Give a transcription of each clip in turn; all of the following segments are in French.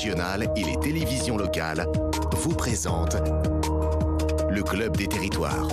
régionale et les télévisions locales vous présentent le Club des Territoires.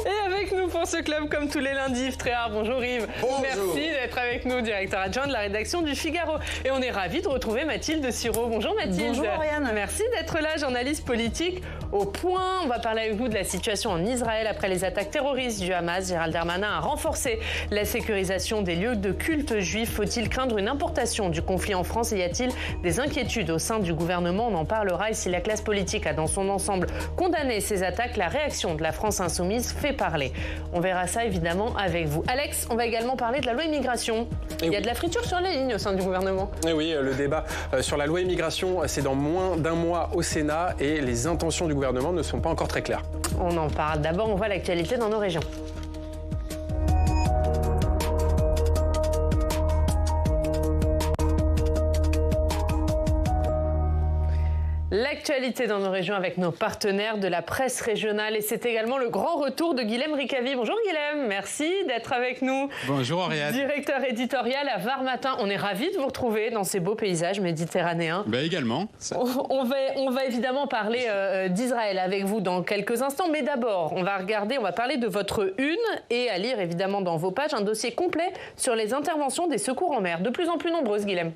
Et avec nous pour ce club, comme tous les lundis, Yves Tréhard. Bonjour Yves. Bonjour. Merci d'être avec nous, directeur adjoint de la rédaction du Figaro. Et on est ravis de retrouver Mathilde Sirot. Bonjour Mathilde. Bonjour Ariane. Merci d'être là, journaliste politique au Point. On va parler avec vous de la situation en Israël après les attaques terroristes du Hamas. Gérald Darmanin a renforcé la sécurisation des lieux de culte juifs. Faut-il craindre une importation du conflit en France et y a-t-il des inquiétudes au sein du gouvernement? On en parlera. Et si la classe politique a dans son ensemble condamné ces attaques, la réaction de la France insoumise fait parler. On verra ça évidemment avec vous. Alex, on va également parler de la loi immigration. Il y a de la friture sur les lignes au sein du gouvernement. Et oui, le débat sur la loi immigration, c'est dans moins d'un mois au Sénat et les intentions du gouvernement ne sont pas encore très claires. On en parle. D'abord, on voit l'actualité dans nos régions. L'actualité dans nos régions avec nos partenaires de la presse régionale. Et c'est également le grand retour de Guilhem Rickavi. Bonjour Guilhem, merci d'être avec nous. Bonjour Ariane. Directeur éditorial à Var Matin. On est ravis de vous retrouver dans ces beaux paysages méditerranéens. Également. On va évidemment parler d'Israël avec vous dans quelques instants. Mais d'abord, on va parler de votre une et à lire évidemment dans vos pages un dossier complet sur les interventions des secours en mer. De plus en plus nombreuses, Guilhem.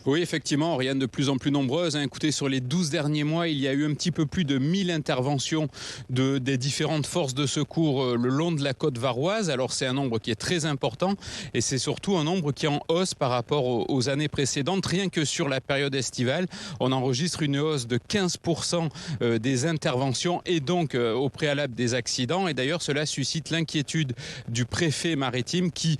Oui, effectivement, Ariane, de plus en plus nombreuses. Écoutez, sur les 12 derniers mois, il y a eu un petit peu plus de 1000 interventions des différentes forces de secours le long de la côte varoise. Alors, c'est un nombre qui est très important et c'est surtout un nombre qui est en hausse par rapport aux années précédentes. Rien que sur la période estivale, on enregistre une hausse de 15% des interventions et donc au préalable des accidents. Et d'ailleurs, cela suscite l'inquiétude du préfet maritime qui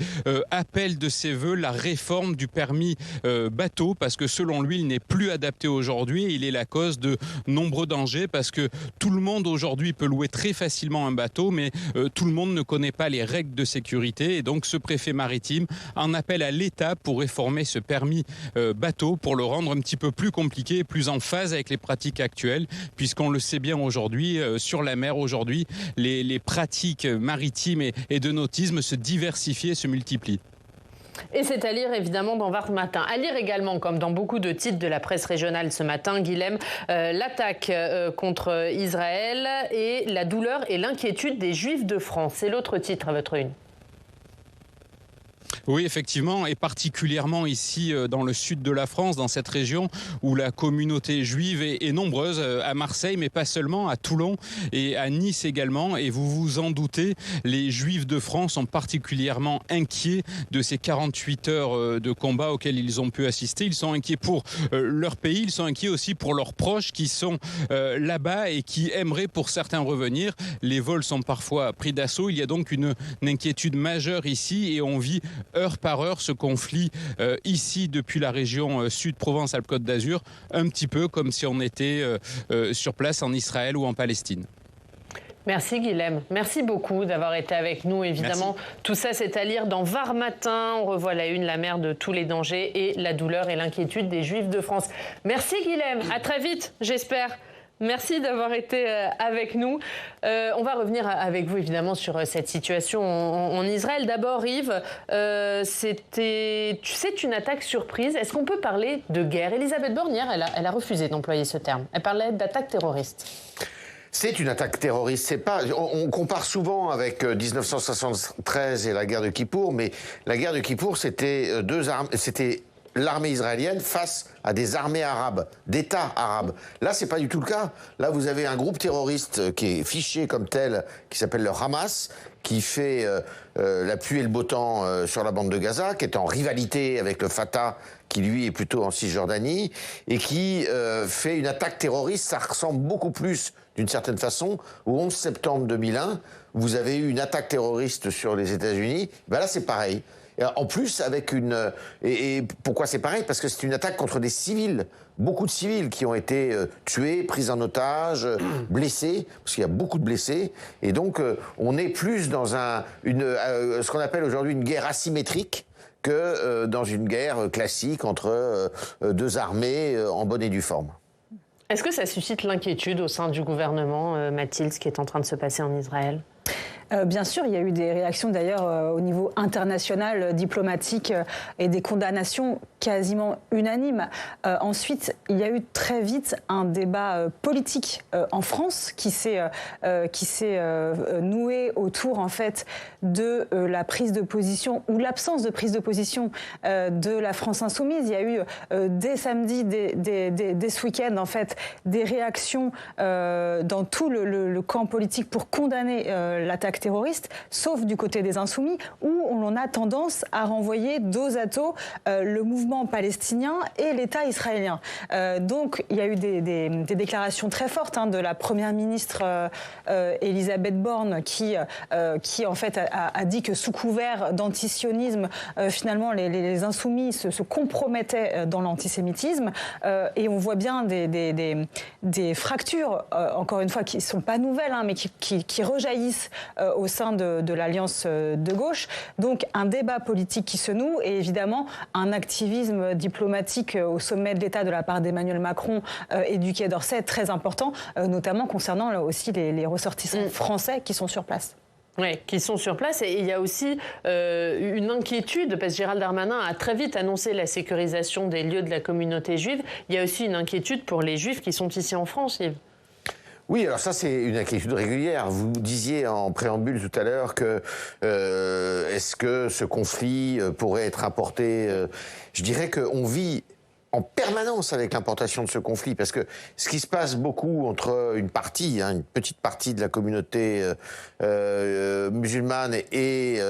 appelle de ses voeux la réforme du permis bateau. Parce que selon lui, il n'est plus adapté aujourd'hui et il est la cause de nombreux dangers parce que tout le monde aujourd'hui peut louer très facilement un bateau, mais tout le monde ne connaît pas les règles de sécurité et donc ce préfet maritime en appelle à l'État pour réformer ce permis bateau pour le rendre un petit peu plus compliqué et plus en phase avec les pratiques actuelles puisqu'on le sait bien aujourd'hui, sur la mer aujourd'hui, les pratiques maritimes et de nautisme se diversifient et se multiplient. Et c'est à lire évidemment dans Var Matin. À lire également, comme dans beaucoup de titres de la presse régionale ce matin, Guilhem, l'attaque contre Israël et la douleur et l'inquiétude des Juifs de France. C'est l'autre titre à votre une. Oui, effectivement, et particulièrement ici dans le sud de la France, dans cette région où la communauté juive est nombreuse, à Marseille, mais pas seulement, à Toulon et à Nice également. Et vous vous en doutez, les Juifs de France sont particulièrement inquiets de ces 48 heures de combat auxquels ils ont pu assister. Ils sont inquiets pour leur pays, ils sont inquiets aussi pour leurs proches qui sont là-bas et qui aimeraient pour certains revenir. Les vols sont parfois pris d'assaut. Il y a donc une inquiétude majeure ici et on vit heure par heure ce conflit ici depuis la région sud Provence-Alpes-Côte d'Azur, un petit peu comme si on était sur place en Israël ou en Palestine. Merci Guilhem, merci beaucoup d'avoir été avec nous. Évidemment, merci. Tout ça c'est à lire dans Var Matin. On revoit la une, la mer de tous les dangers et la douleur et l'inquiétude des Juifs de France. Merci Guilhem, à très vite j'espère. Merci d'avoir été avec nous. On va revenir avec vous évidemment sur cette situation en Israël. D'abord Yves, c'est une attaque surprise. Est-ce qu'on peut parler de guerre? Elisabeth Bornière, elle a refusé d'employer ce terme. Elle parlait d'attaque terroriste. C'est une attaque terroriste. C'est pas. On compare souvent avec 1973 et la guerre de Kippour, mais la guerre de Kippour, c'était l'armée israélienne face à des armées arabes, d'États arabes. Là, c'est pas du tout le cas. Là, vous avez un groupe terroriste qui est fiché comme tel, qui s'appelle le Hamas, qui fait la pluie et le beau temps sur la bande de Gaza, qui est en rivalité avec le Fatah, qui lui est plutôt en Cisjordanie, et qui fait une attaque terroriste. Ça ressemble beaucoup plus, d'une certaine façon, au 11 septembre 2001. Vous avez eu une attaque terroriste sur les États-Unis. Ben là, c'est pareil. En plus, avec une... Et pourquoi c'est pareil? Parce que c'est une attaque contre des civils. Beaucoup de civils qui ont été tués, pris en otage, blessés, parce qu'il y a beaucoup de blessés. Et donc, on est plus dans ce qu'on appelle aujourd'hui une guerre asymétrique que dans une guerre classique entre deux armées en bonne et due forme. Est-ce que ça suscite l'inquiétude au sein du gouvernement, Mathilde, ce qui est en train de se passer en Israël ? Bien sûr, il y a eu des réactions d'ailleurs au niveau international, diplomatique et des condamnations quasiment unanimes. Ensuite, il y a eu très vite un débat politique en France qui s'est noué autour en fait de la prise de position ou l'absence de prise de position de la France insoumise. Il y a eu dès samedi, dès ce week-end en fait, des réactions dans tout le camp politique pour condamner l'attaque terroriste, sauf du côté des Insoumis, où on a tendance à renvoyer dos à dos le mouvement palestinien et l'État israélien. Donc, il y a eu des déclarations très fortes de la Première ministre Elisabeth Borne, qui en fait a dit que sous couvert d'antisionisme, finalement, les Insoumis se compromettaient dans l'antisémitisme. Et on voit bien des fractures, encore une fois, qui ne sont pas nouvelles, mais qui rejaillissent au sein de l'Alliance de gauche. Donc un débat politique qui se noue et évidemment un activisme diplomatique au sommet de l'État de la part d'Emmanuel Macron et du Quai d'Orsay très important, notamment concernant là aussi les ressortissants français qui sont sur place. Oui, qui sont sur place. Et il y a aussi une inquiétude, parce que Gérald Darmanin a très vite annoncé la sécurisation des lieux de la communauté juive. Il y a aussi une inquiétude pour les juifs qui sont ici en France, Yves. Oui, alors ça, c'est une inquiétude régulière. Vous disiez en préambule tout à l'heure que est-ce que ce conflit pourrait être importé Je dirais qu'on vit en permanence avec l'importation de ce conflit, parce que ce qui se passe beaucoup entre une petite partie de la communauté musulmane et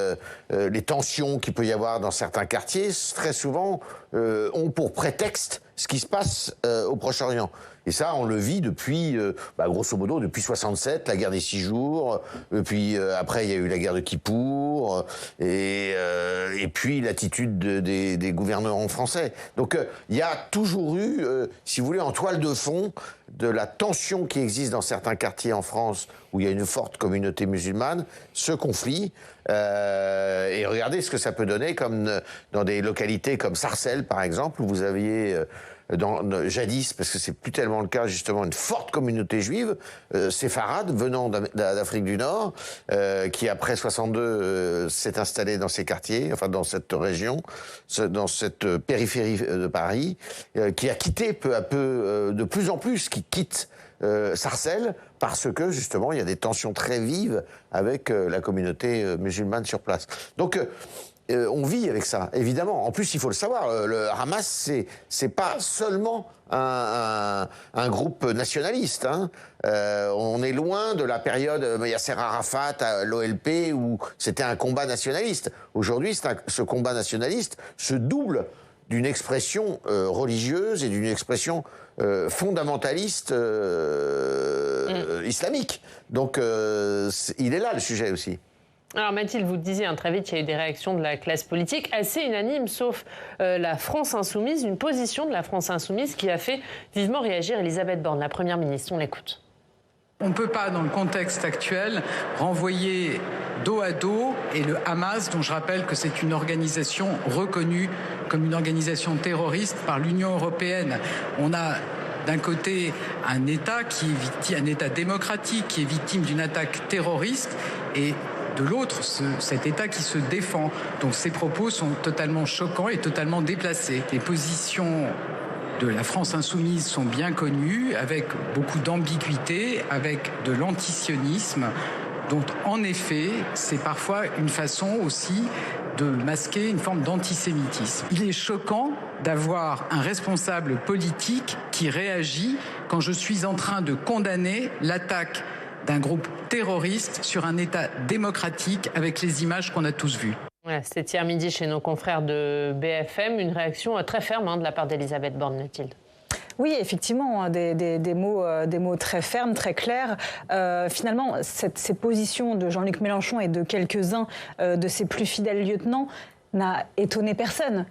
les tensions qu'il peut y avoir dans certains quartiers, très souvent ont pour prétexte ce qui se passe au Proche-Orient. Et ça, on le vit depuis, grosso modo, depuis 67, la guerre des 6 jours, puis après il y a eu la guerre de Kippour, et puis l'attitude des gouvernements français. Donc il y a toujours eu, si vous voulez, en toile de fond, de la tension qui existe dans certains quartiers en France où il y a une forte communauté musulmane, ce conflit, et regardez ce que ça peut donner comme dans des localités comme Sarcelles, par exemple, où vous aviez... jadis, parce que c'est plus tellement le cas, justement, une forte communauté juive, séfarade, venant d'Afrique du Nord, qui après 62 s'est installée dans ces quartiers, enfin dans cette région, dans cette périphérie de Paris, qui a quitté peu à peu, de plus en plus, qui quitte Sarcelles, parce que justement il y a des tensions très vives avec la communauté musulmane sur place. Donc on vit avec ça, évidemment. En plus, il faut le savoir, le Hamas, c'est pas seulement un groupe nationaliste. On est loin de la période Yasser Arafat à l'OLP où c'était un combat nationaliste. Aujourd'hui, ce combat nationaliste se double d'une expression religieuse et d'une expression fondamentaliste islamique. Donc, il est là le sujet aussi. Alors Mathilde, vous disiez très vite, il y a eu des réactions de la classe politique assez unanimes, sauf la France insoumise, une position de la France insoumise qui a fait vivement réagir Elisabeth Borne, la Première ministre. On l'écoute. On ne peut pas, dans le contexte actuel, renvoyer dos à dos et le Hamas, dont je rappelle que c'est une organisation reconnue comme une organisation terroriste par l'Union européenne. On a d'un côté un État un État démocratique qui est victime d'une attaque terroriste et de l'autre, cet État qui se défend. Donc ces propos sont totalement choquants et totalement déplacés. Les positions de la France insoumise sont bien connues, avec beaucoup d'ambiguïté, avec de l'antisionisme, dont en effet, c'est parfois une façon aussi de masquer une forme d'antisémitisme. Il est choquant d'avoir un responsable politique qui réagit quand je suis en train de condamner l'attaque d'un groupe terroriste sur un État démocratique avec les images qu'on a tous vues. Voilà, c'était hier midi chez nos confrères de BFM, une réaction très ferme de la part d'Elisabeth Borne, Mathilde. Oui, effectivement, des mots très fermes, très clairs. Finalement, ces positions de Jean-Luc Mélenchon et de quelques-uns de ses plus fidèles lieutenants n'a étonné personne.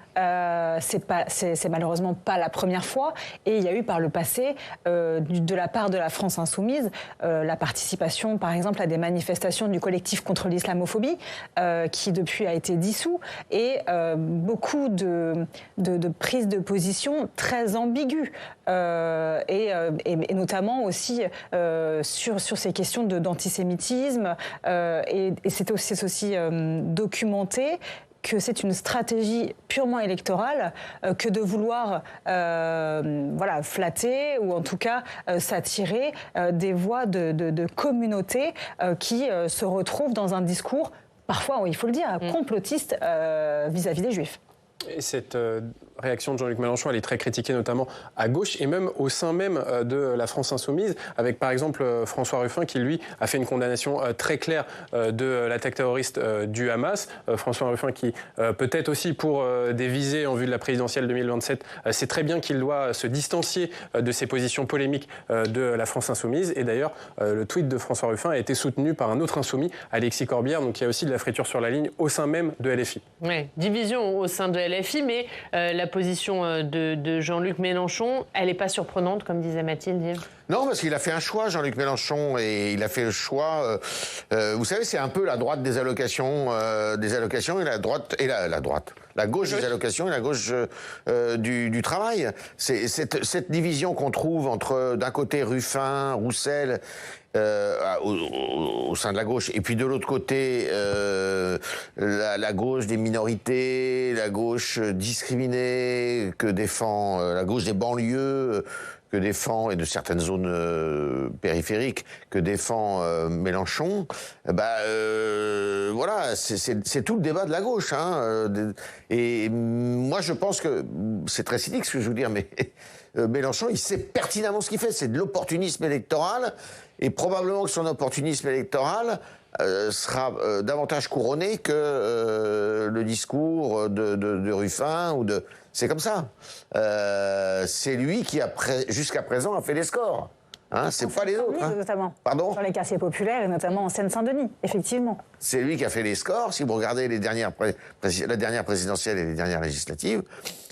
C'est malheureusement pas la première fois. Et il y a eu par le passé, de la part de la France insoumise, la participation, par exemple, à des manifestations du collectif contre l'islamophobie, qui depuis a été dissous, et beaucoup de prises de position très ambiguës, et notamment aussi sur ces questions d'antisémitisme. Et c'est aussi documenté que c'est une stratégie purement électorale que de vouloir flatter ou en tout cas s'attirer des voix de communautés qui se retrouvent dans un discours, parfois, il faut le dire, complotiste vis-à-vis des Juifs. Et cette réaction de Jean-Luc Mélenchon, elle est très critiquée notamment à gauche et même au sein même de la France insoumise, avec par exemple François Ruffin qui, lui, a fait une condamnation très claire de l'attaque terroriste du Hamas. François Ruffin qui, peut-être aussi pour des visées en vue de la présidentielle 2027, sait très bien qu'il doit se distancier de ses positions polémiques de la France insoumise. Et d'ailleurs, le tweet de François Ruffin a été soutenu par un autre insoumis, Alexis Corbière, donc il y a aussi de la friture sur la ligne au sein même de LFI. Oui, division au sein de LFI, mais la position de Jean-Luc Mélenchon, elle n'est pas surprenante, comme disait Mathilde. Non, parce qu'il a fait un choix, Jean-Luc Mélenchon, et il a fait le choix. Vous savez, c'est un peu la droite des allocations et la gauche des allocations et la gauche du travail. C'est cette division qu'on trouve entre, d'un côté, Ruffin, Roussel, au sein de la gauche, et puis de l'autre côté, la gauche des minorités, la gauche discriminée que défend la gauche des banlieues, que défend, et de certaines zones périphériques, que défend Mélenchon, voilà, c'est tout le débat de la gauche. Et moi, je pense que, c'est très cynique ce que je veux dire, mais Mélenchon, il sait pertinemment ce qu'il fait, c'est de l'opportunisme électoral, et probablement que son opportunisme électoral sera davantage couronné que le discours de Ruffin ou de... C'est comme ça. C'est lui qui, jusqu'à présent, a fait les scores. C'est pas les autres. Notamment. Pardon ? Sur les quartiers populaires, et notamment en Seine-Saint-Denis, effectivement. C'est lui qui a fait les scores. Si vous regardez la dernière présidentielle et les dernières législatives,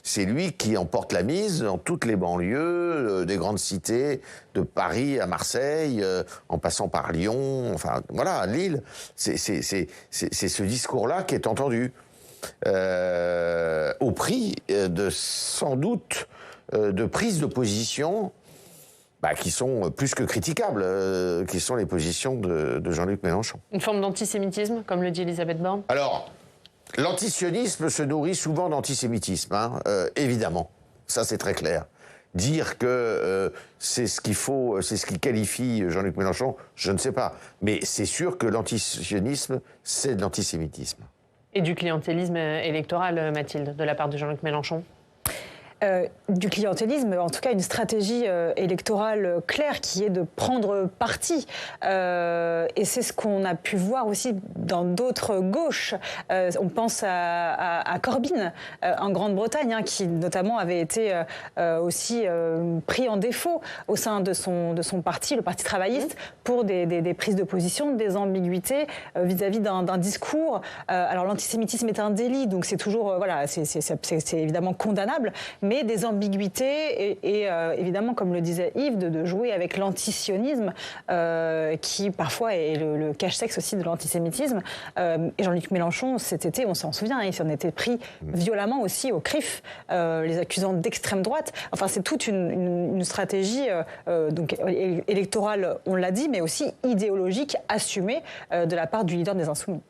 c'est lui qui emporte la mise dans toutes les banlieues des grandes cités, de Paris à Marseille, en passant par Lyon, enfin voilà, Lille. C'est ce discours-là qui est entendu. Au prix de, sans doute, de prises de position qui sont plus que critiquables, qui sont les positions de Jean-Luc Mélenchon. Une forme d'antisémitisme, comme le dit Elisabeth Borne ? Alors, l'antisionisme se nourrit souvent d'antisémitisme, évidemment. Ça, c'est très clair. Dire que c'est ce qu'il faut, c'est ce qui qualifie Jean-Luc Mélenchon, je ne sais pas. Mais c'est sûr que l'antisionisme, c'est de l'antisémitisme. Et du clientélisme électoral, Mathilde, de la part de Jean-Luc Mélenchon ? Du clientélisme, en tout cas une stratégie électorale claire qui est de prendre parti. Et c'est ce qu'on a pu voir aussi dans d'autres gauches. On pense à Corbyn en Grande-Bretagne, qui notamment avait été aussi pris en défaut au sein de son parti, le Parti travailliste, pour des prises de position, des ambiguïtés vis-à-vis d'un discours. Alors l'antisémitisme est un délit, donc c'est toujours, c'est évidemment condamnable, mais des ambiguïtés et évidemment, comme le disait Yves, de jouer avec l'antisionisme qui parfois est le cache-sexe aussi de l'antisémitisme. Et Jean-Luc Mélenchon, cet été, on s'en souvient, il s'en était pris violemment aussi au CRIF, les accusant d'extrême droite. Enfin, c'est toute une stratégie donc électorale, on l'a dit, mais aussi idéologique assumée de la part du leader des Insoumis.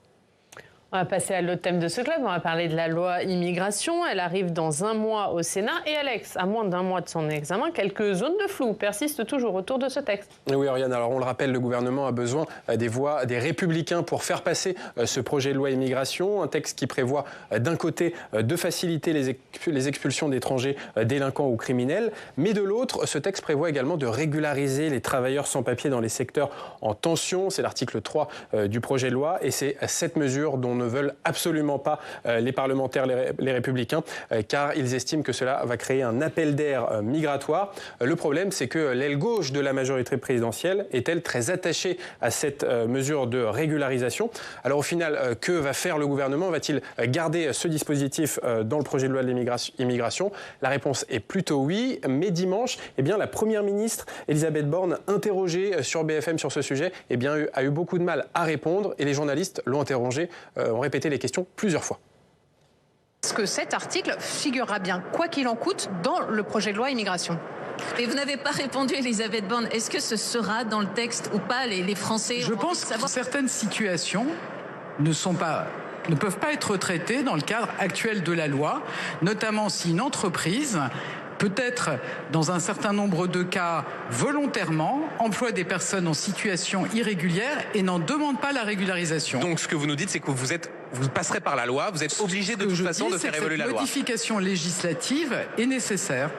On va passer à l'autre thème de ce club, on va parler de la loi immigration. Elle arrive dans un mois au Sénat. Et Alex, à moins d'un mois de son examen, quelques zones de flou persistent toujours autour de ce texte. Oui, Oriane, alors on le rappelle, le gouvernement a besoin des voix des Républicains pour faire passer ce projet de loi immigration. Un texte qui prévoit d'un côté de faciliter les expulsions d'étrangers délinquants ou criminels, mais de l'autre, ce texte prévoit également de régulariser les travailleurs sans papier dans les secteurs en tension. C'est l'article 3 du projet de loi et c'est cette mesure dont ne veulent absolument pas les parlementaires, les républicains, car ils estiment que cela va créer un appel d'air migratoire. Le problème, c'est que l'aile gauche de la majorité présidentielle est-elle très attachée à cette mesure de régularisation. Alors au final, que va faire le gouvernement? Va-t-il garder ce dispositif dans le projet de loi de l'immigration? La réponse est plutôt oui, mais dimanche, la première ministre Elisabeth Borne, interrogée sur BFM sur ce sujet, a eu beaucoup de mal à répondre et les journalistes l'ont interrogée, ont répété les questions plusieurs fois. Est-ce que cet article figurera bien, quoi qu'il en coûte, dans le projet de loi immigration? Mais vous n'avez pas répondu, Elisabeth Borne. Est-ce que ce sera dans le texte ou pas? Les Français Je pense que certaines situations ne peuvent pas être traitées dans le cadre actuel de la loi, notamment si une entreprise, peut-être dans un certain nombre de cas volontairement, emploie des personnes en situation irrégulière et n'en demande pas la régularisation. Donc ce que vous nous dites, c'est que vous passerez par la loi, vous êtes obligé de toute façon de faire évoluer la loi. Cette modification législative est nécessaire.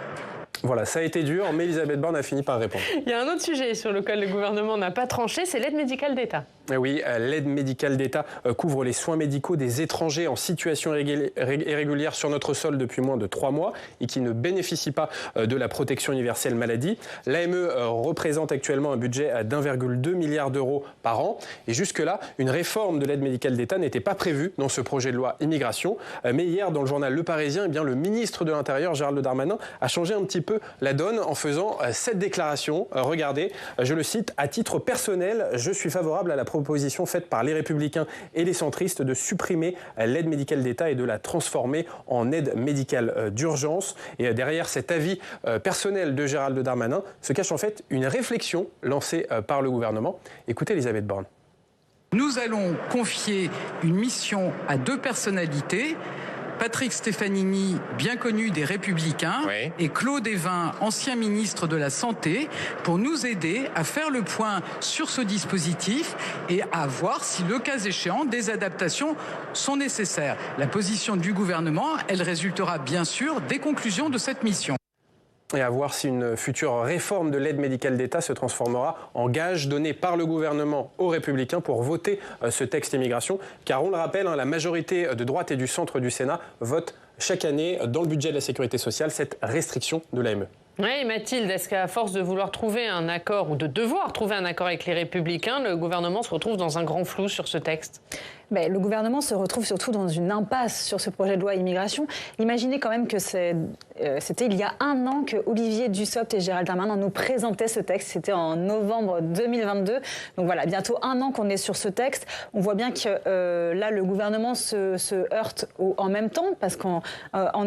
Voilà, ça a été dur, mais Elisabeth Borne a fini par répondre. Il y a un autre sujet sur lequel le gouvernement n'a pas tranché, c'est l'aide médicale d'État. Oui, l'aide médicale d'État couvre les soins médicaux des étrangers en situation irrégulière sur notre sol depuis moins de 3 mois et qui ne bénéficient pas de la protection universelle maladie. L'AME représente actuellement un budget d'1,2 milliard d'euros par an. Et jusque-là, une réforme de l'aide médicale d'État n'était pas prévue dans ce projet de loi immigration. Mais hier, dans le journal Le Parisien, le ministre de l'Intérieur, Gérald Darmanin, a changé un petit peu la donne en faisant cette déclaration. Regardez, je le cite, « À titre personnel, je suis favorable à la proposition faite par les Républicains et les centristes de supprimer l'aide médicale d'État et de la transformer en aide médicale d'urgence. » Et derrière cet avis personnel de Gérald Darmanin se cache en fait une réflexion lancée par le gouvernement. Écoutez Elisabeth Borne. Nous allons confier une mission à 2 personnalités, Patrick Stefanini, bien connu des Républicains, oui, et Claude Évin, ancien ministre de la Santé, pour nous aider à faire le point sur ce dispositif et à voir si, le cas échéant, des adaptations sont nécessaires. La position du gouvernement, elle résultera bien sûr des conclusions de cette mission. Et à voir si une future réforme de l'aide médicale d'État se transformera en gage donné par le gouvernement aux Républicains pour voter ce texte immigration. Car on le rappelle, la majorité de droite et du centre du Sénat vote chaque année dans le budget de la Sécurité sociale cette restriction de l'AME. Oui, Mathilde, est-ce qu'à force de vouloir trouver un accord ou de devoir trouver un accord avec les Républicains, le gouvernement se retrouve dans un grand flou sur ce texte? Le gouvernement se retrouve surtout dans une impasse sur ce projet de loi immigration. Imaginez quand même que c'était il y a 1 an que Olivier Dussopt et Gérald Darmanin nous présentaient ce texte. C'était en novembre 2022. Donc voilà, bientôt 1 an qu'on est sur ce texte. On voit bien que là, le gouvernement se heurte en même temps, parce qu'en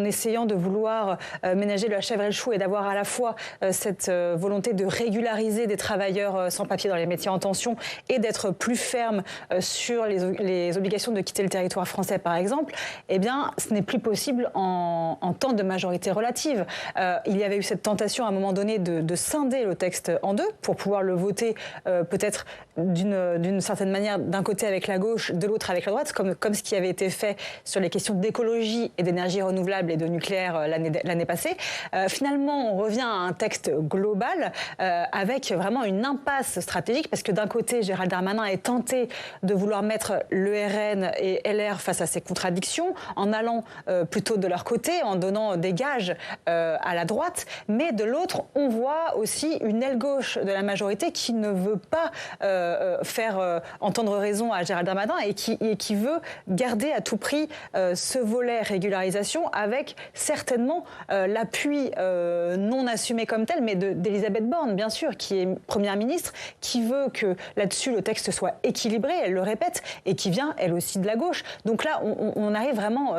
essayant de vouloir ménager la chèvre et le chou et d'avoir à la fois cette volonté de régulariser des travailleurs sans papier dans les métiers en tension et d'être plus ferme sur les obligations de quitter le territoire français, par exemple, ce n'est plus possible en temps de majorité relative. Il y avait eu cette tentation à un moment donné de scinder le texte en 2 pour pouvoir le voter peut-être d'une certaine manière d'un côté avec la gauche, de l'autre avec la droite, comme ce qui avait été fait sur les questions d'écologie et d'énergie renouvelable et de nucléaire l'année passée. Finalement, on revient à un texte global avec vraiment une impasse stratégique, parce que d'un côté, Gérald Darmanin est tenté de vouloir mettre le RN et LR face à ces contradictions, en allant plutôt de leur côté, en donnant des gages à la droite. Mais de l'autre, on voit aussi une aile gauche de la majorité qui ne veut pas faire entendre raison à Gérald Darmanin et qui veut garder à tout prix ce volet régularisation, avec certainement l'appui non assumé comme tel, mais d'Elisabeth Borne, bien sûr, qui est Première ministre, qui veut que là-dessus le texte soit équilibré, elle le répète, et qui vient elle aussi de la gauche. Donc là, on arrive vraiment,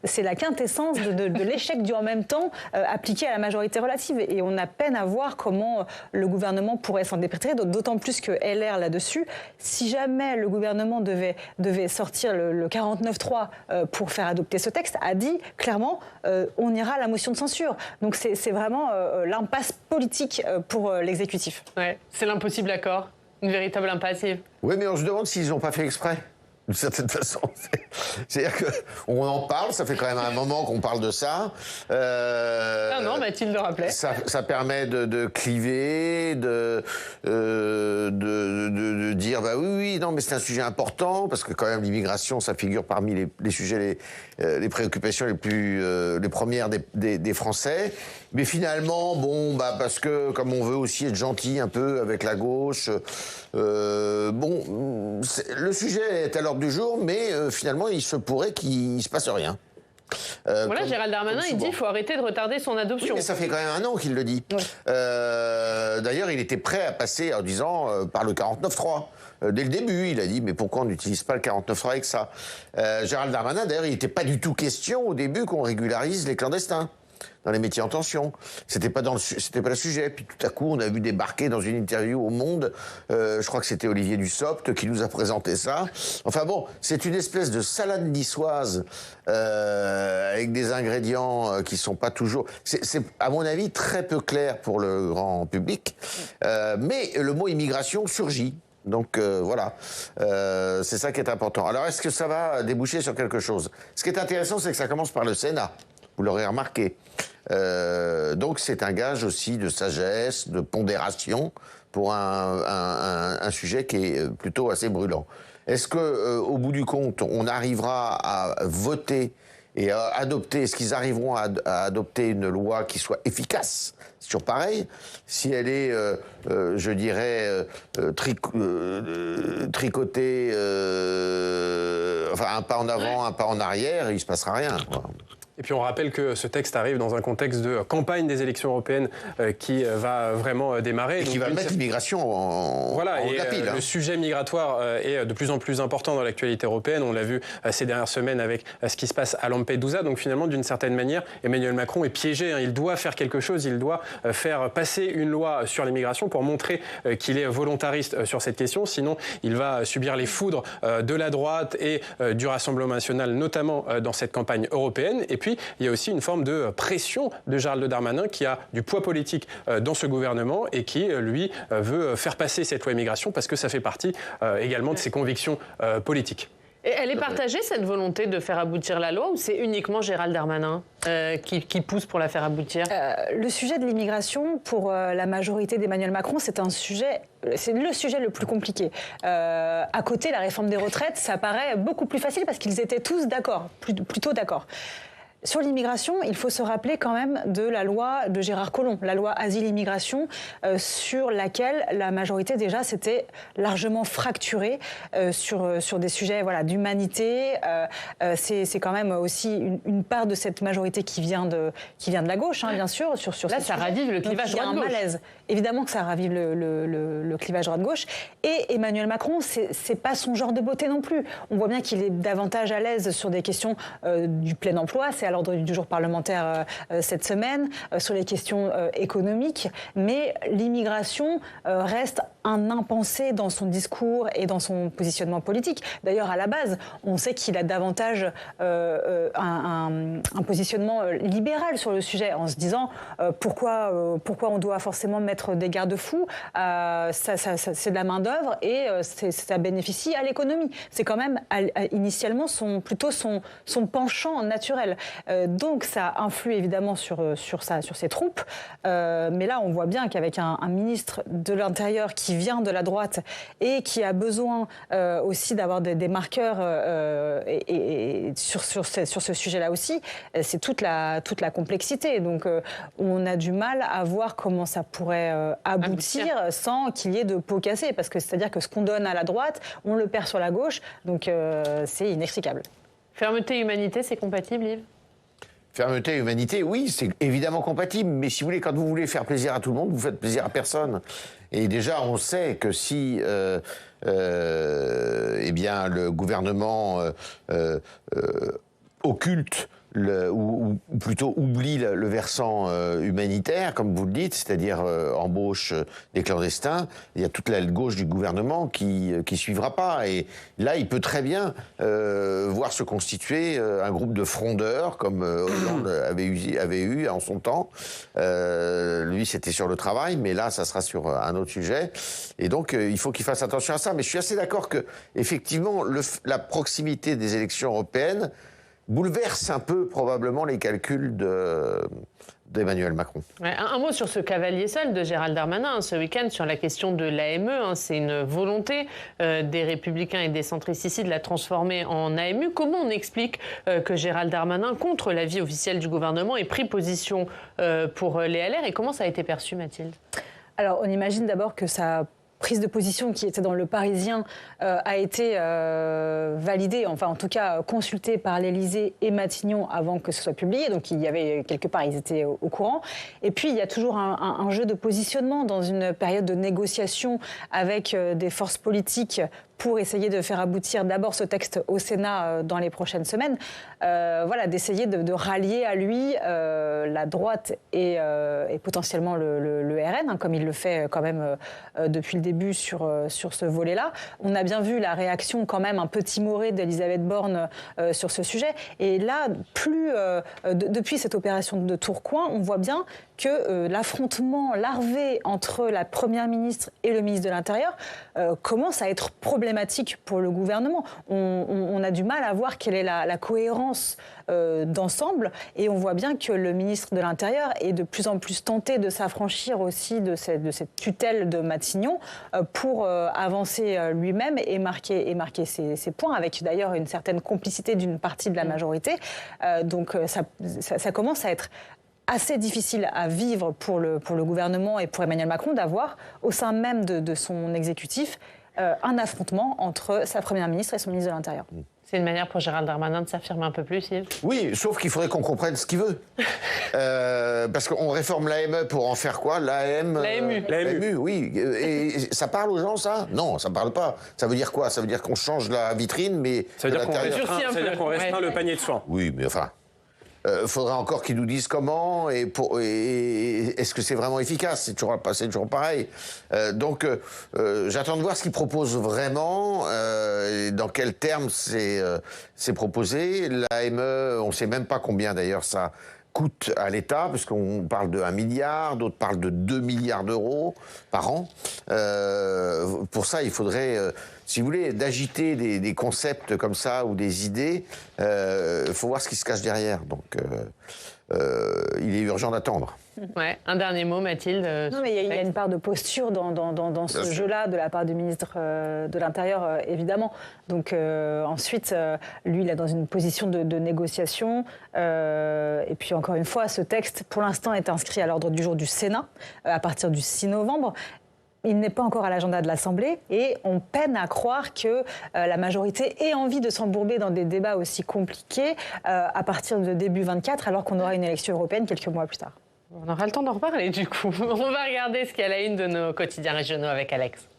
c'est la quintessence de l'échec du en même temps appliqué à la majorité relative. Et on a peine à voir comment le gouvernement pourrait s'en dépêtrer, d'autant plus que LR là-dessus, si jamais le gouvernement devait sortir le 49.3 pour faire adopter ce texte, a dit clairement on ira à la motion de censure. Donc c'est vraiment l'impasse politique pour l'exécutif. Ouais, c'est l'impossible accord, une véritable impasse. Oui, mais on se demande s'ils n'ont pas fait exprès. d'une certaine façon. C'est-à-dire qu'on en parle, ça fait quand même un moment qu'on parle de ça. Ah non, Mathilde le rappelait. Ça permet de cliver, de dire bah oui, non, mais c'est un sujet important, parce que quand même l'immigration, ça figure parmi les sujets, les préoccupations les premières des Français. Mais finalement, bon, bah parce que comme on veut aussi être gentil un peu avec la gauche, bon, le sujet est à l'ordre du jour, mais finalement, il se pourrait qu'il se passe rien. Voilà, Gérald Darmanin, il dit qu'il faut arrêter de retarder son adoption. Oui, mais ça fait quand même 1 an qu'il le dit. Oui. D'ailleurs, il était prêt à passer en disant par le 49.3. Dès le début, il a dit, mais pourquoi on n'utilise pas le 49.3 avec ça? Gérald Darmanin, d'ailleurs, il n'était pas du tout question au début qu'on régularise les clandestins dans les métiers en tension. C'était pas le sujet. Puis tout à coup, on a vu débarquer dans une interview au Monde, je crois que c'était Olivier Dussopt qui nous a présenté ça. Enfin bon, c'est une espèce de salade niçoise avec des ingrédients qui sont pas toujours... C'est à mon avis très peu clair pour le grand public. Mais le mot immigration surgit. Donc voilà, c'est ça qui est important. Alors est-ce que ça va déboucher sur quelque chose? Ce qui est intéressant, c'est que ça commence par le Sénat. Vous l'aurez remarqué. Donc c'est un gage aussi de sagesse, de pondération pour un sujet qui est plutôt assez brûlant. Est-ce que, au bout du compte, on arrivera à voter et à adopter, est-ce qu'ils arriveront à adopter une loi qui soit efficace? C'est toujours pareil. Si elle est, je dirais, tricotée, enfin un pas en avant, un pas en arrière, il ne se passera rien, quoi. Et puis on rappelle que ce texte arrive dans un contexte de campagne des élections européennes qui va vraiment démarrer. Et qui va mettre l'immigration en pile. Le sujet migratoire est de plus en plus important dans l'actualité européenne. On l'a vu ces dernières semaines avec ce qui se passe à Lampedusa. Donc finalement, d'une certaine manière, Emmanuel Macron est piégé. Il doit faire quelque chose. Il doit faire passer une loi sur l'immigration pour montrer qu'il est volontariste sur cette question. Sinon, il va subir les foudres de la droite et du Rassemblement national, notamment dans cette campagne européenne. Et puis, il y a aussi une forme de pression de Gérald Darmanin qui a du poids politique dans ce gouvernement et qui, lui, veut faire passer cette loi immigration parce que ça fait partie également de ses convictions politiques. Et elle est partagée, cette volonté de faire aboutir la loi, ou c'est uniquement Gérald Darmanin qui pousse pour la faire aboutir? Le sujet de l'immigration, pour la majorité d'Emmanuel Macron, c'est le sujet le plus compliqué. À côté, la réforme des retraites, ça paraît beaucoup plus facile parce qu'ils étaient tous d'accord, plutôt d'accord. Sur l'immigration, il faut se rappeler quand même de la loi de Gérard Collomb, la loi Asile-Immigration, sur laquelle la majorité déjà s'était largement fracturée sur des sujets d'humanité. C'est quand même aussi une part de cette majorité qui vient de la gauche, hein, bien sûr. Là, ça ravive le clivage droite-gauche. Il y a un malaise. Évidemment que ça ravive le clivage droite-gauche. Et Emmanuel Macron, c'est pas son genre de beauté non plus. On voit bien qu'il est davantage à l'aise sur des questions du plein emploi. C'est à l'ordre du jour parlementaire cette semaine, sur les questions économiques. Mais l'immigration reste un impensé dans son discours et dans son positionnement politique. D'ailleurs, à la base, on sait qu'il a davantage un positionnement libéral sur le sujet, en se disant pourquoi on doit forcément mettre des garde-fous, c'est de la main-d'œuvre et ça bénéficie à l'économie. C'est quand même initialement plutôt son penchant naturel. Donc ça influe évidemment sur ses troupes, mais là on voit bien qu'avec un ministre de l'Intérieur qui vient de la droite et qui a besoin aussi d'avoir des marqueurs et sur ce sujet-là aussi, c'est toute la complexité. Donc on a du mal à voir comment ça pourrait aboutir sans qu'il y ait de pots cassés, parce que c'est-à-dire que ce qu'on donne à la droite, on le perd sur la gauche, donc c'est inextricable. Fermeté et humanité, c'est compatible, Yves ? Fermeté et humanité, oui, c'est évidemment compatible. Mais si vous voulez, quand vous voulez faire plaisir à tout le monde, vous faites plaisir à personne. Et déjà, on sait que si eh bien, le gouvernement occulte ou plutôt oublie le versant humanitaire, comme vous le dites, c'est-à-dire embauche des clandestins. Il y a toute l'aile gauche du gouvernement qui suivra pas. Et là, il peut très bien voir se constituer un groupe de frondeurs, comme Hollande avait eu en son temps. Lui, c'était sur le travail, mais là, ça sera sur un autre sujet. Et donc, il faut qu'il fasse attention à ça. Mais je suis assez d'accord que, effectivement, la proximité des élections européennes bouleverse un peu probablement les calculs d'Emmanuel Macron. Ouais, un mot sur ce cavalier seul de Gérald Darmanin ce week-end sur la question de l'AME. C'est une volonté des Républicains et des centristes ici de la transformer en AMU. Comment on explique que Gérald Darmanin, contre l'avis officiel du gouvernement, ait pris position pour les LR et comment ça a été perçu, Mathilde ? Alors, on imagine d'abord que sa prise de position qui était dans Le Parisien a été validée, enfin en tout cas consultée par l'Élysée et Matignon avant que ce soit publié. Donc il y avait quelque part, ils étaient au courant. Et puis il y a toujours un jeu de positionnement dans une période de négociation avec des forces politiques pour essayer de faire aboutir d'abord ce texte au Sénat dans les prochaines semaines, voilà, d'essayer de rallier à lui la droite et potentiellement le RN, hein, comme il le fait quand même depuis le début sur ce volet-là. On a bien vu la réaction quand même un peu timorée d'Elisabeth Borne sur ce sujet. Et là, depuis cette opération de Tourcoing, on voit bien que l'affrontement larvé entre la Première ministre et le ministre de l'Intérieur commence à être problématique pour le gouvernement. On a du mal à voir quelle est la cohérence d'ensemble et on voit bien que le ministre de l'Intérieur est de plus en plus tenté de s'affranchir aussi de cette tutelle de Matignon pour avancer lui-même et marquer ses points, avec d'ailleurs une certaine complicité d'une partie de la majorité. Donc ça commence à être assez difficile à vivre pour le gouvernement et pour Emmanuel Macron d'avoir, au sein même de son exécutif, un affrontement entre sa Première ministre et son ministre de l'Intérieur. C'est une manière pour Gérald Darmanin de s'affirmer un peu plus, Yves ? Oui, sauf qu'il faudrait qu'on comprenne ce qu'il veut. Parce qu'on réforme l'AME pour en faire quoi ? L'AMU, oui. Et ça parle aux gens, ça ? Non, ça ne parle pas. Ça veut dire quoi ? Ça veut dire qu'on change la vitrine, mais... Ça veut dire qu'on restreint le panier de soins. Oui, mais enfin... faudra encore qu'ils nous disent comment et est-ce que c'est vraiment efficace. C'est toujours pareil. Donc, j'attends de voir ce qu'ils proposent vraiment, dans quels termes c'est proposé. L'AME, on ne sait même pas combien d'ailleurs ça coûte à l'État, parce qu'on parle de 1 milliard, d'autres parlent de 2 milliards d'euros par an. Pour ça, il faudrait... si vous voulez, d'agiter des concepts comme ça ou des idées, il faut voir ce qui se cache derrière. Donc, il est urgent d'attendre. Ouais. Un dernier mot, Mathilde. Non, mais il y a une part de posture dans ce jeu-là de la part du ministre de l'Intérieur, évidemment. Donc ensuite, lui, il est dans une position de négociation. Et puis encore une fois, ce texte, pour l'instant, est inscrit à l'ordre du jour du Sénat à partir du 6 novembre. Il n'est pas encore à l'agenda de l'Assemblée et on peine à croire que la majorité ait envie de s'embourber dans des débats aussi compliqués à partir de début 24, alors qu'on aura une élection européenne quelques mois plus tard. On aura le temps d'en reparler du coup. On va regarder ce qu'il y a à la une de nos quotidiens régionaux avec Alex.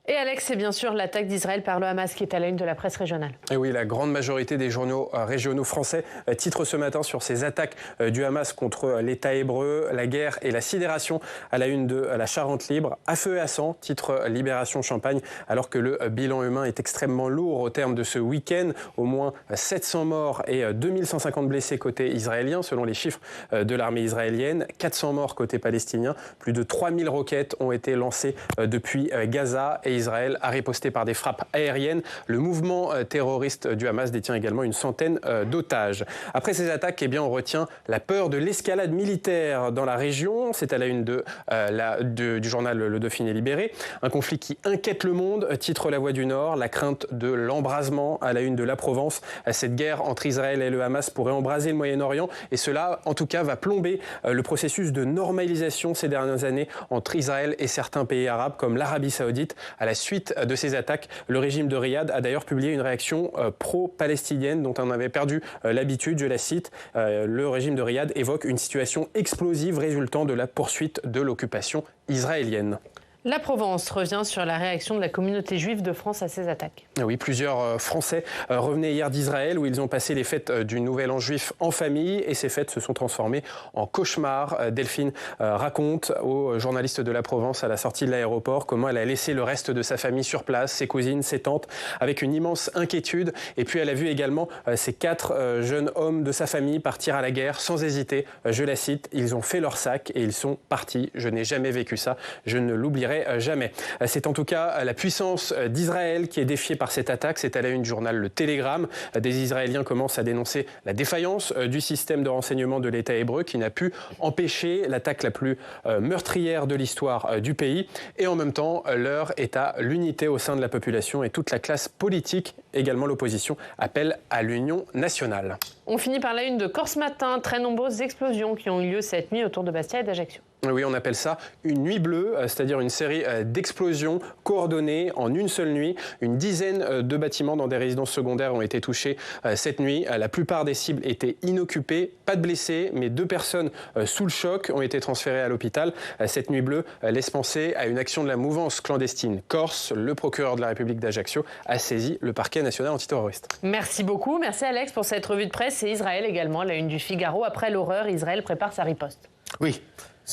Et Alex, c'est bien sûr l'attaque d'Israël par le Hamas qui est à la une de la presse régionale. Et oui, la grande majorité des journaux régionaux français titrent ce matin sur ces attaques du Hamas contre l'État hébreu, la guerre et la sidération à la une de la Charente libre. À feu et à sang, titre Libération Champagne, alors que le bilan humain est extrêmement lourd au terme de ce week-end. Au moins 700 morts et 2150 blessés côté israélien, selon les chiffres de l'armée israélienne. 400 morts côté palestinien. Plus de 3000 roquettes ont été lancées depuis Gaza et Israël a riposté par des frappes aériennes. Le mouvement terroriste du Hamas détient également une centaine d'otages. Après ces attaques, eh bien, on retient la peur de l'escalade militaire dans la région. C'est à la une du journal Le Dauphiné Libéré. Un conflit qui inquiète le monde, titre La Voix du Nord. La crainte de l'embrasement à la une de La Provence. Cette guerre entre Israël et le Hamas pourrait embraser le Moyen-Orient et cela, en tout cas, va plomber le processus de normalisation ces dernières années entre Israël et certains pays arabes comme l'Arabie Saoudite. À la suite de ces attaques, le régime de Riyad a d'ailleurs publié une réaction pro-palestinienne dont on avait perdu l'habitude, je la cite. Le régime de Riyad évoque une situation explosive résultant de la poursuite de l'occupation israélienne. La Provence revient sur la réaction de la communauté juive de France à ces attaques. Oui, plusieurs Français revenaient hier d'Israël où ils ont passé les fêtes du Nouvel An juif en famille et ces fêtes se sont transformées en cauchemar. Delphine raconte aux journalistes de la Provence à la sortie de l'aéroport comment elle a laissé le reste de sa famille sur place, ses cousines, ses tantes, avec une immense inquiétude. Et puis elle a vu également ces 4 jeunes hommes de sa famille partir à la guerre sans hésiter. Je la cite, ils ont fait leur sac et ils sont partis. Je n'ai jamais vécu ça, je ne l'oublierai jamais. C'est en tout cas la puissance d'Israël qui est défiée par cette attaque. C'est à la une du journal Le Télégramme. Des Israéliens commencent à dénoncer la défaillance du système de renseignement de l'État hébreu qui n'a pu empêcher l'attaque la plus meurtrière de l'histoire du pays. Et en même temps, l'heure est à l'unité au sein de la population et toute la classe politique, également l'opposition, appelle à l'union nationale. On finit par la une de Corse Matin. Très nombreuses explosions qui ont eu lieu cette nuit autour de Bastia et d'Ajaccio. Oui, on appelle ça une nuit bleue, c'est-à-dire une série d'explosions coordonnées en une seule nuit. Une dizaine de bâtiments dans des résidences secondaires ont été touchés cette nuit. La plupart des cibles étaient inoccupées, pas de blessés, mais 2 personnes sous le choc ont été transférées à l'hôpital. Cette nuit bleue laisse penser à une action de la mouvance clandestine corse. Le procureur de la République d'Ajaccio a saisi le parquet national antiterroriste. Merci beaucoup, merci Alex pour cette revue de presse. Et Israël également, la une du Figaro. Après l'horreur, Israël prépare sa riposte. Oui.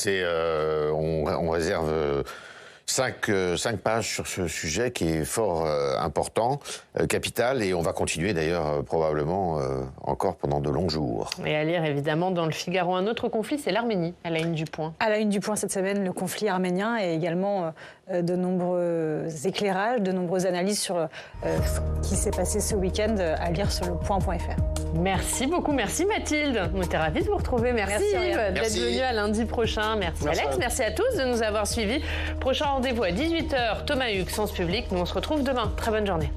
On réserve 5 pages sur ce sujet qui est fort important, capital, et on va continuer d'ailleurs probablement encore pendant de longs jours. Et à lire évidemment dans le Figaro, un autre conflit, c'est l'Arménie, à la une du Point. À la une du Point cette semaine, le conflit arménien et également de nombreux éclairages, de nombreuses analyses sur ce qui s'est passé ce week-end à lire sur le point.fr. Merci beaucoup, merci Mathilde. On était ravis de vous retrouver. Merci Yves d'être venu à lundi prochain. Merci Alex, merci à tous de nous avoir suivis. Prochain rendez-vous à 18h, Thomas Hugues, Sens Public. Nous on se retrouve demain. Très bonne journée.